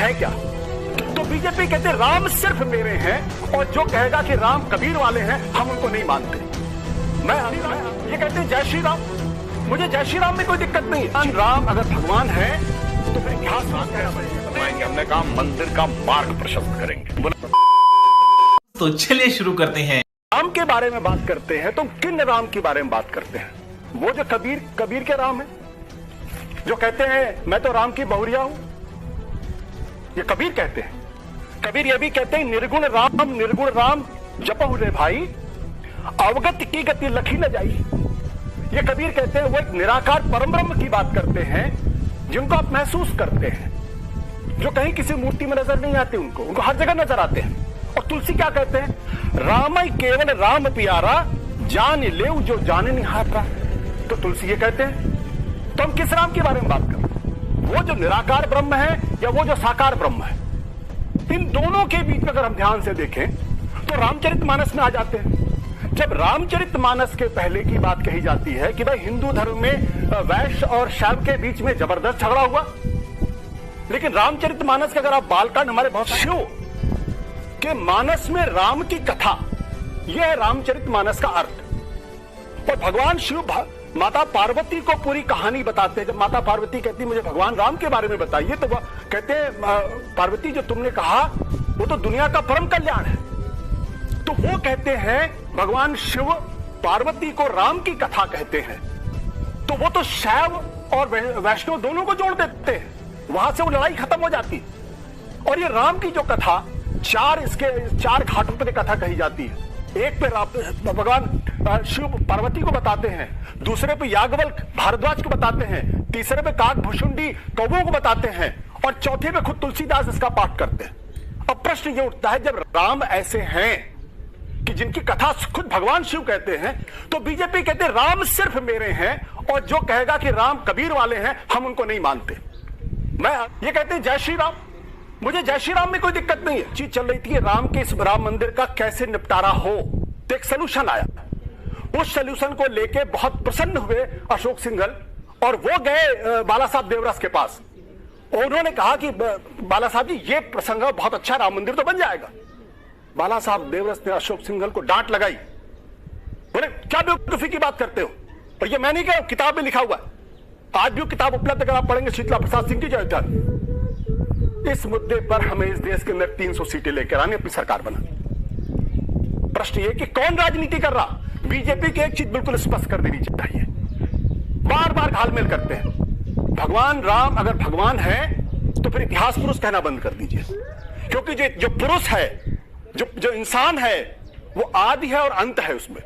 है क्या? तो बीजेपी कहते राम सिर्फ मेरे हैं और जो कहेगा कि राम कबीर वाले हैं हम उनको नहीं मानते। मैं ये कहते हैं जय श्री राम। मुझे जय श्री राम में कोई दिक्कत नहीं है। राम अगर भगवान है तो फिर इतिहास बताएंगे। हमने कहा मंदिर का मार्ग प्रशस्त करेंगे। तो चलिए शुरू करते हैं। राम के बारे में बात करते हैं तो किन राम के बारे में बात करते हैं? वो जो कबीर के राम है, जो कहते हैं मैं तो राम की बहुरिया हूं, ये कबीर कहते हैं। कबीर ये भी कहते हैं निर्गुण राम जपहु रे भाई, अवगत की गति लखी न जाई। ये कबीर कहते हैं वो एक निराकार परम ब्रह्म की बात करते हैं जिनको आप महसूस करते हैं, जो कहीं किसी मूर्ति में नजर नहीं आते, उनको हर जगह नजर आते हैं। और तुलसी क्या कहते हैं? रामई केवल राम प्यारा, जान ले जो जाने निहारा। तो तुलसी ये कहते हैं। तो हम किस राम के बारे में बात कर रहे हैं? वो जो निराकार ब्रह्म है या वो जो साकार ब्रह्म है? इन दोनों के बीच में अगर हम ध्यान से देखें तो रामचरितमानस में आ जाते हैं। जब रामचरितमानस के पहले की बात कही जाती है कि भाई हिंदू धर्म में वैश्य और शैव के बीच में जबरदस्त झगड़ा हुआ, लेकिन रामचरितमानस के अगर आप बालकांड हमारे बहुत शिव के मानस में राम की कथा, यह है रामचरितमानस का अर्थ। और भगवान शिव माता पार्वती को पूरी कहानी बताते हैं। जब माता पार्वती कहती है मुझे भगवान राम के बारे में बताइए, तो वो कहते हैं पार्वती जो तुमने कहा वो तो दुनिया का परम कल्याण है। तो वो कहते हैं भगवान शिव पार्वती को राम की कथा कहते हैं, तो वो तो शैव और वैष्णव दोनों को जोड़ देते हैं, वहां से वो लड़ाई खत्म हो जाती। और ये राम की जो कथा चार घाटों पर कथा कही जाती है। एक पे भगवान शिव पार्वती को बताते हैं, दूसरे पे याज्ञवल्क्य भारद्वाज को बताते हैं, तीसरे पे काक भुषुंडी कौवों को बताते हैं, और चौथे पे खुद तुलसीदास इसका पाठ करते हैं। अब प्रश्न ये उठता है जब राम ऐसे हैं कि जिनकी कथा खुद भगवान शिव कहते हैं, तो बीजेपी कहते हैं राम सिर्फ मेरे हैं और जो कहेगा कि राम कबीर वाले हैं हम उनको नहीं मानते। मैं ये कहते हैं जय श्री राम। मुझे जय श्री राम में कोई दिक्कत नहीं है। चीज चल रही थी राम के इस राम मंदिर का कैसे निपटारा हो, तो एक सोल्यूशन आया। उस सोल्यूशन को लेके बहुत प्रसन्न हुए अशोक सिंघल, और वो गए बाला साहब देवरस के पास। और उन्होंने कहा कि बाला साहब जी ये प्रसंग बहुत अच्छा, राम मंदिर तो बन जाएगा। बाला साहब देवरस ने अशोक सिंघल को डांट लगाई, बोले क्या बेवकूफी की बात करते हो, और ये मैं नहीं कह रहा, किताब में लिखा हुआ है। आज भी किताब उपलब्ध अगर आप पढ़ेंगे, शीतला प्रसाद सिंह की जयंती। इस मुद्दे पर हमें इस देश के अंदर 300 सीटें लेकर आनी, अपनी सरकार बनानी। प्रश्न ये कि कौन राजनीति कर रहा? बीजेपी की एक चीज बिल्कुल स्पष्ट कर देनी चाहिए, बार बार घालमेल करते हैं। भगवान राम अगर भगवान है तो फिर इतिहास पुरुष कहना बंद कर दीजिए, क्योंकि जो पुरुष है, जो इंसान है, वो आदि है और अंत है उसमें।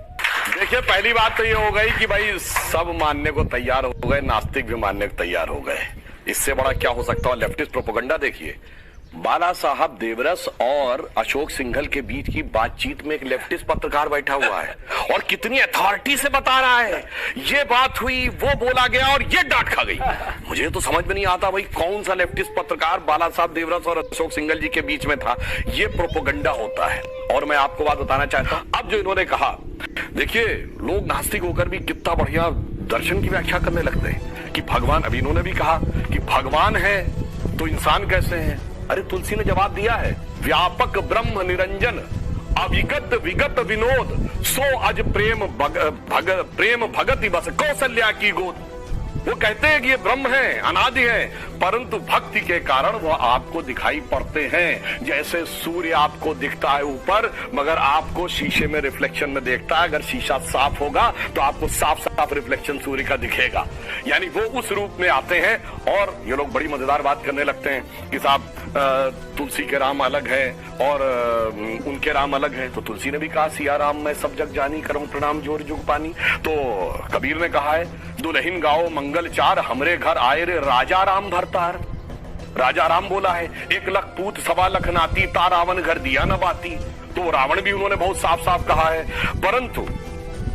देखिए, पहली बात तो ये हो गई कि भाई सब मानने को तैयार हो गए, नास्तिक भी मानने को तैयार हो गए। इससे बड़ा क्या हो सकता है? लेफ्टिस्ट प्रोपेगेंडा देखिए, बाला साहब देवरस और अशोक सिंघल के बीच की बातचीत में एक लेफ्टिस्ट पत्रकार बैठा हुआ है और कितनी अथॉरिटी से बता रहा है ये बात हुई, वो बोला गया और ये डांट खा गई। मुझे तो समझ में नहीं आता भाई कौन सा लेफ्टिस्ट पत्रकार बाला साहब देवरस और अशोक सिंघल जी के बीच में था। ये प्रोपेगेंडा होता है। और मैं आपको बात बताना चाहता हूं, अब जो इन्होंने कहा, देखिए लोग नास्तिक होकर भी कितना बढ़िया दर्शन की व्याख्या करने लगते हैं कि भगवान, अभी इन्होंने भी कहा कि भगवान है तो इंसान कैसे हैं? अरे तुलसी ने जवाब दिया है, व्यापक ब्रह्म निरंजन अविगत विगत विनोद सो अज प्रेम भगति बस कौशल्या की गोद। वो कहते हैं कि ये ब्रह्म है, अनादि है, परंतु भक्ति के कारण वो आपको दिखाई पड़ते हैं। जैसे सूर्य आपको दिखता है ऊपर, मगर आपको शीशे में रिफ्लेक्शन में देखता है। अगर शीशा साफ होगा तो आपको साफ साफ रिफ्लेक्शन सूर्य का दिखेगा। यानी वो उस रूप में आते हैं। और ये लोग बड़ी मजेदार बात करने लगते हैं कि साहब तुलसी के राम अलग है और उनके राम अलग है। तो तुलसी ने भी कहा सिया राम मैं सब जग जानी, करूं प्रणाम जोर जुग पानी। तो कबीर ने कहा है दुल्हिन गाओ मंगल चार, हमरे घर आए रे राजा राम भरतार। राजा राम बोला है, 1 लख पूत 1.25 लाख नाती, ता रावण घर दिया न बाती। तो रावण भी उन्होंने बहुत साफ साफ कहा है। परंतु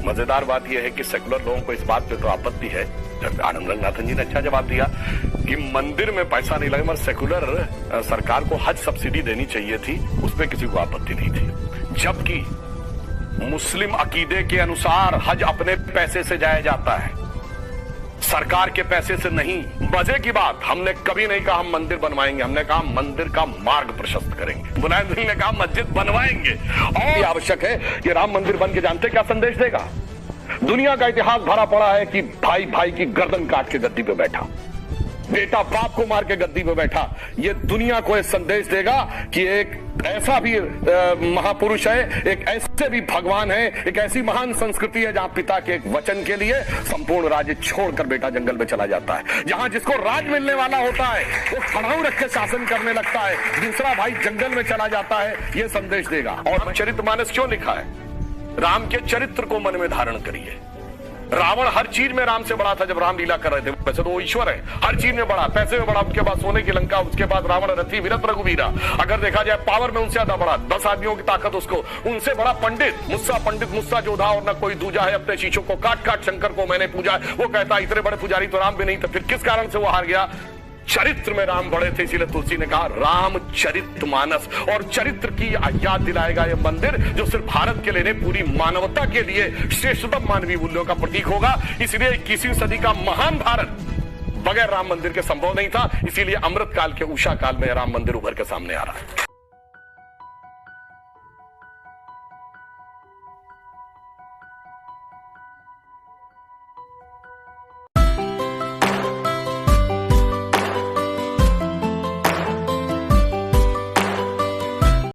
मजेदार बात यह है कि सेकुलर लोगों को इस बात पे तो आपत्ति है। आनंद रंगनाथन जी ने अच्छा जवाब दिया कि मंदिर में पैसा नहीं लगे, मगर सेकुलर सरकार को हज सब्सिडी देनी चाहिए थी, उस पर किसी को आपत्ति नहीं थी। जबकि मुस्लिम अकीदे के अनुसार हज अपने पैसे से जाया जाता है। सरकार के पैसे से नहीं। मजे की बात, हमने कभी नहीं कहा हम मंदिर बनवाएंगे, हमने कहा मंदिर का मार्ग प्रशस्त करेंगे। मुलायम सिंह ने कहा मस्जिद बनवाएंगे। और आवश्यक है ये राम मंदिर बन के जानते क्या संदेश देगा? दुनिया का इतिहास भरा पड़ा है कि भाई भाई की गर्दन काट के गद्दी पे बैठा, बेटा बाप को मार के गद्दी पे बैठा। ये दुनिया को एक संदेश देगा कि एक ऐसा भी महापुरुष है, एक ऐसे भी भगवान है, एक ऐसी महान संस्कृति है जहां पिता के एक वचन के लिए संपूर्ण राज्य छोड़कर बेटा जंगल में चला जाता है। जहां जिसको राज मिलने वाला होता है वो खड़ाऊ रख के शासन करने लगता है, दूसरा भाई जंगल में चला जाता है। ये संदेश देगा। और चरितमानस क्यों लिखा है? राम के चरित्र को मन में धारण करिए। रावण हर चीज में राम से बड़ा था जब राम लीला कर रहे थे। वैसे तो वो ईश्वर है, हर चीज में बड़ा, पैसे में बड़ा, उनके पास सोने की लंका, उसके बाद रावण रथी वीरत रघुवीरा। अगर देखा जाए पावर में उनसे ज्यादा बड़ा, 10 आदमियों की ताकत उसको, उनसे बड़ा पंडित मुस्सा जोधा और न कोई दूजा है। अपने शीशों को काट काट शंकर को मैंने पूजा। वो कहता इतने बड़े पुजारी तो राम भी नहीं, तो फिर किस कारण से वो हार गया? चरित्र में राम बड़े थे, इसीलिए तुलसी ने कहा राम चरितमानस। और चरित्र की याद दिलाएगा यह मंदिर, जो सिर्फ भारत के लिए नहीं पूरी मानवता के लिए श्रेष्ठतम मानवीय मूल्यों का प्रतीक होगा। इसलिए 21वीं सदी का महान भारत बगैर राम मंदिर के संभव नहीं था। इसीलिए अमृत काल के उषा काल में राम मंदिर उभर के सामने आ रहा है।